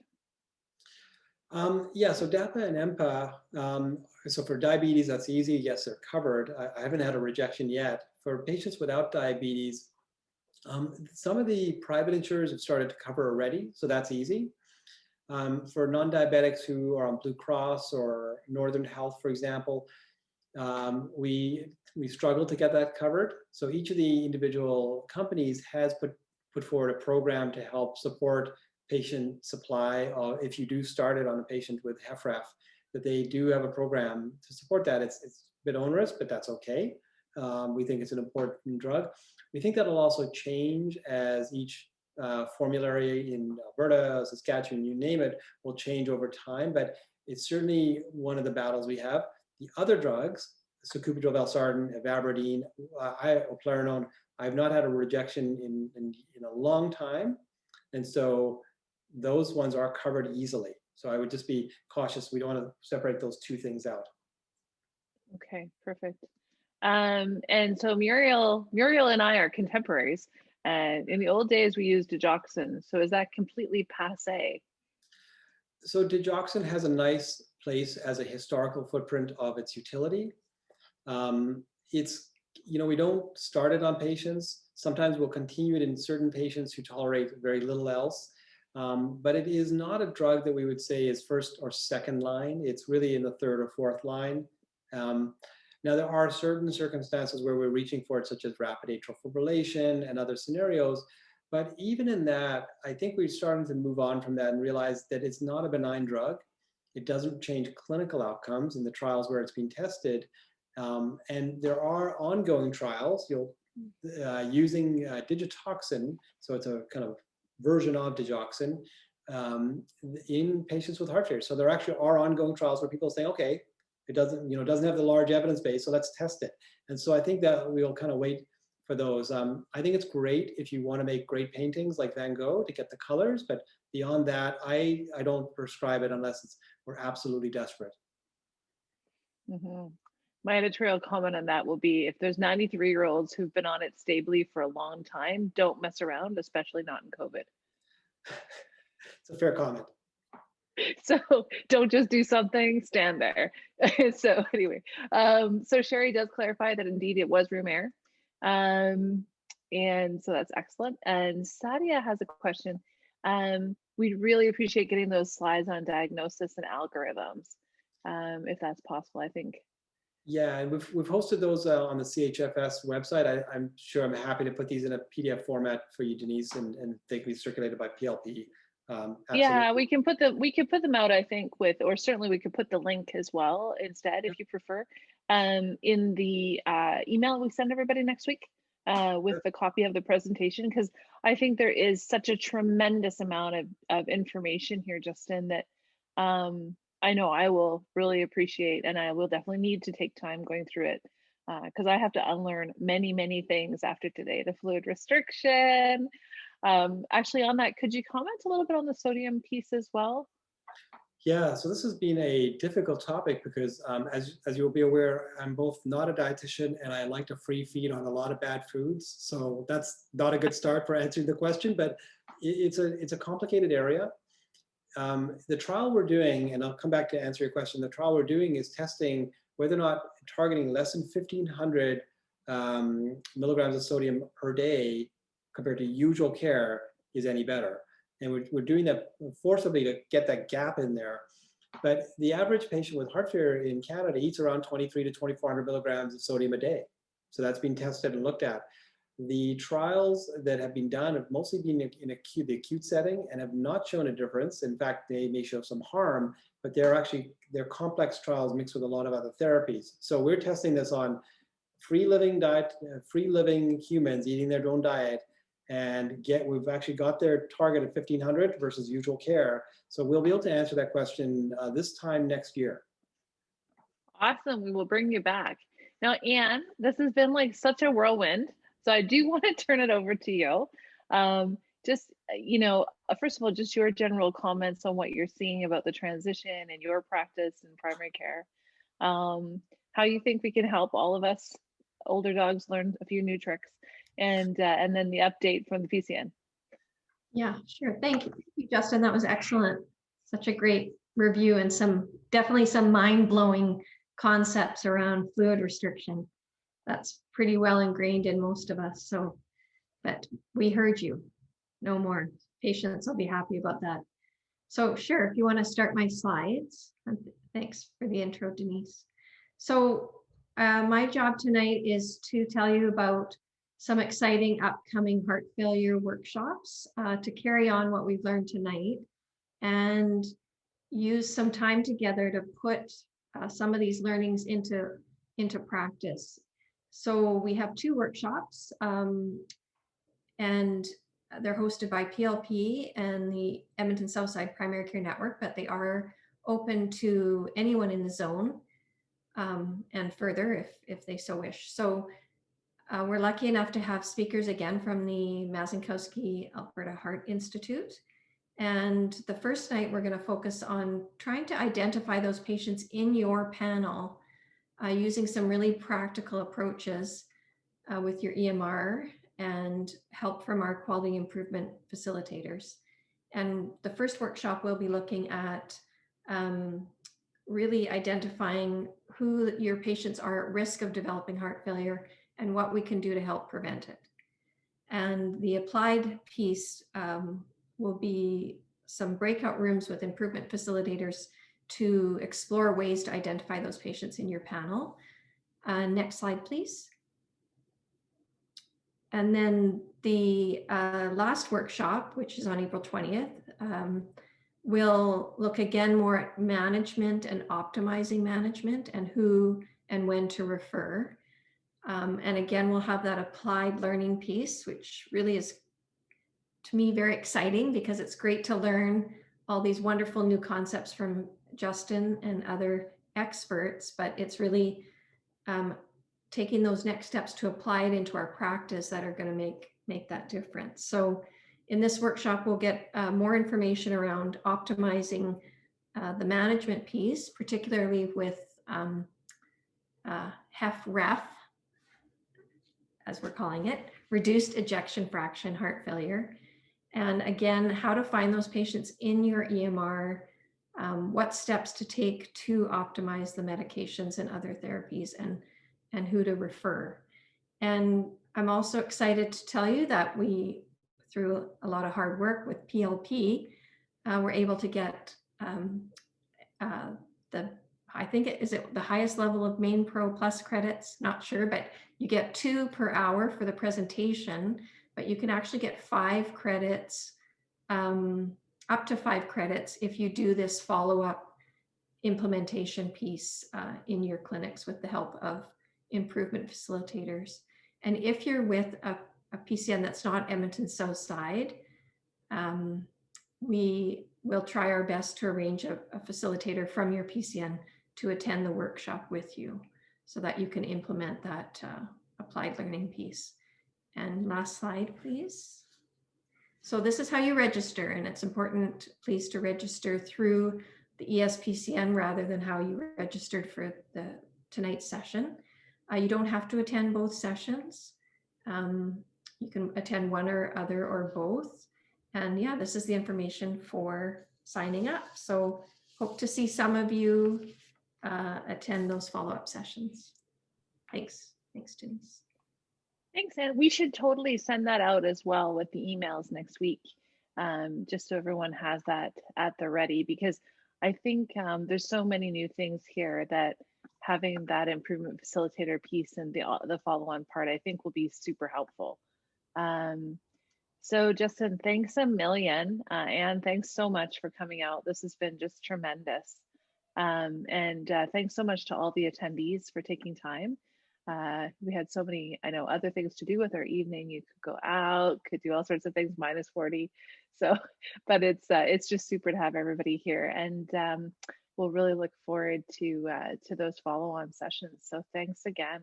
Speaker 2: Yeah, so DAPA and EMPA, so for diabetes, that's easy. Yes, they're covered. I haven't had a rejection yet. For patients without diabetes, some of the private insurers have started to cover already, so that's easy. For non-diabetics who are on Blue Cross or Northern Health, for example, we struggle to get that covered. So each of the individual companies has put forward a program to help support patient supply. If you do start it on a patient with HFrEF, that they do have a program to support that. It's a bit onerous, but that's okay. We think it's an important drug. We think that'll also change as each formulary in Alberta, Saskatchewan, you name it, will change over time. But it's certainly one of the battles we have. The other drugs, sacubitril, valsartan, ivabradine, eplerenone, I've not had a rejection in a long time. And so those ones are covered easily. So I would just be cautious. We don't want to separate those two things out.
Speaker 1: Okay, perfect. And so Muriel and I are contemporaries. And in the old days, we used digoxin. So is that completely passé?
Speaker 2: So digoxin has a nice place as a historical footprint of its utility. It's, we don't start it on patients. Sometimes we'll continue it in certain patients who tolerate very little else. But it is not a drug that we would say is first or second line. It's really in the third or fourth line. Now, there are certain circumstances where we're reaching for it, such as rapid atrial fibrillation and other scenarios. But even in that, I think we're starting to move on from that and realize that it's not a benign drug. It doesn't change clinical outcomes in the trials where it's being tested. And there are ongoing trials using digitoxin, so it's a kind of version of digoxin, in patients with heart failure. So there actually are ongoing trials where people say, okay, it doesn't have the large evidence base, so let's test it. And so I think that we'll kind of wait for those. I think it's great if you want to make great paintings like Van Gogh to get the colors, but beyond that, I don't prescribe it unless we're absolutely desperate.
Speaker 1: Mm-hmm. My editorial comment on that will be, if there's 93-year-olds who've been on it stably for a long time, don't mess around, especially not in COVID.
Speaker 2: It's a fair comment.
Speaker 1: So don't just do something, stand there. So anyway, so Sherry does clarify that indeed it was room air. And so that's excellent. And Sadia has a question. We'd really appreciate getting those slides on diagnosis and algorithms, if that's possible, I think.
Speaker 2: Yeah, and we've hosted those on the CHFS website. I'm sure I'm happy to put these in a PDF format for you, Denise, and they can be circulated by PLP.
Speaker 1: Yeah, we can put them out, I think, or certainly we could put the link as well instead, if you prefer, in the email we send everybody next week with the copy of the presentation, because I think there is such a tremendous amount of information here, Justin, that I know I will really appreciate, and I will definitely need to take time going through it, because I have to unlearn many, many things after today. The fluid restriction. Actually, on that, could you comment a little bit on the sodium piece as well?
Speaker 2: Yeah, so this has been a difficult topic because as you'll be aware, I'm both not a dietitian and I like to free feed on a lot of bad foods. So that's not a good start for answering the question, but it's a complicated area. The trial we're doing, and I'll come back to answer your question, the trial we're doing is testing whether or not targeting less than 1,500 milligrams of sodium per day compared to usual care is any better. And we're doing that forcibly to get that gap in there. But the average patient with heart failure in Canada eats around 23 to 2,400 milligrams of sodium a day. So that's been tested and looked at. The trials that have been done have mostly been in the acute setting and have not shown a difference. In fact, they may show some harm, but they're complex trials mixed with a lot of other therapies. So we're testing this on free living humans eating their own diet, and we've actually got their target of 1,500 versus usual care. So we'll be able to answer that question this time next year.
Speaker 1: Awesome. We will bring you back. Now, Anne, this has been like such a whirlwind. So I do want to turn it over to you. Just, first of all, just your general comments on what you're seeing about the transition and your practice in primary care. How you think we can help all of us older dogs learn a few new tricks, and then the update from the PCN.
Speaker 3: Yeah, sure. Thank you, Justin. That was excellent. Such a great review and definitely some mind-blowing concepts around fluid restriction. That's pretty well ingrained in most of us. So, but we heard you. No more. Patients will be happy about that. So sure, if you want to start my slides. Thanks for the intro, Denise. So my job tonight is to tell you about some exciting upcoming heart failure workshops to carry on what we've learned tonight and use some time together to put some of these learnings into practice. So we have 2 workshops and they're hosted by PLP and the Edmonton Southside Primary Care Network, but they are open to anyone in the zone and further if they so wish. So we're lucky enough to have speakers again from the Mazankowski Alberta Heart Institute. And the first night we're going to focus on trying to identify those patients in your panel using some really practical approaches with your EMR and help from our quality improvement facilitators. And the first workshop will be looking at really identifying who your patients are at risk of developing heart failure and what we can do to help prevent it. And the applied piece will be some breakout rooms with improvement facilitators to explore ways to identify those patients in your panel. Next slide, please. And then the last workshop, which is on April 20th, will look again more at management and optimizing management and who and when to refer. And again, we'll have that applied learning piece, which really is, to me, very exciting because it's great to learn all these wonderful new concepts from Justin and other experts, but it's really taking those next steps to apply it into our practice that are going to make that difference. So in this workshop, we'll get more information around optimizing the management piece, particularly with HFrEF, as we're calling it, reduced ejection fraction heart failure. And again, how to find those patients in your EMR, what steps to take to optimize the medications and other therapies, and who to refer. And I'm also excited to tell you that we, through a lot of hard work with PLP, we're able to get I think is it the highest level of Main Pro Plus credits, not sure, but you get 2 per hour for the presentation, but you can actually get 5 credits, up to 5 credits if you do this follow-up implementation piece in your clinics with the help of improvement facilitators. And if you're with a PCN that's not Edmonton Southside, we will try our best to arrange a facilitator from your PCN to attend the workshop with you so that you can implement that applied learning piece. And last slide, please. So this is how you register, and it's important, please, to register through the ESPCN rather than how you registered for tonight's session. You don't have to attend both sessions. You can attend one or other or both. And yeah, this is the information for signing up. So hope to see some of you attend those follow-up sessions. Thanks. Thanks, Denise.
Speaker 1: Thanks, and we should totally send that out as well with the emails next week, just so everyone has that at the ready, because I think there's so many new things here that having that improvement facilitator piece and the follow-on part, I think will be super helpful. So Justin, thanks a million, and thanks so much for coming out. This has been just tremendous. And thanks so much to all the attendees for taking time. We had so many, I know, other things to do with our evening. You could go out, could do all sorts of things, minus 40. So, but it's just super to have everybody here, and we'll really look forward to those follow-on sessions. So thanks again.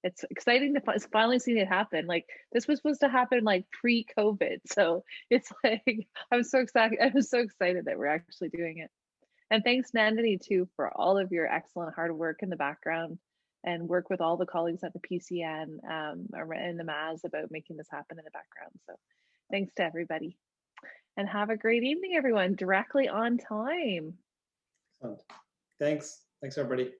Speaker 1: It's exciting to finally see it happen. Like, this was supposed to happen like pre-COVID, so it's like I'm so excited. I was so excited that we're actually doing it. And thanks, Nandini, too, for all of your excellent hard work in the background and work with all the colleagues at the PCN and the MAS about making this happen in the background. So thanks to everybody. And have a great evening, everyone. Directly on time.
Speaker 2: Excellent. Thanks. Thanks, everybody.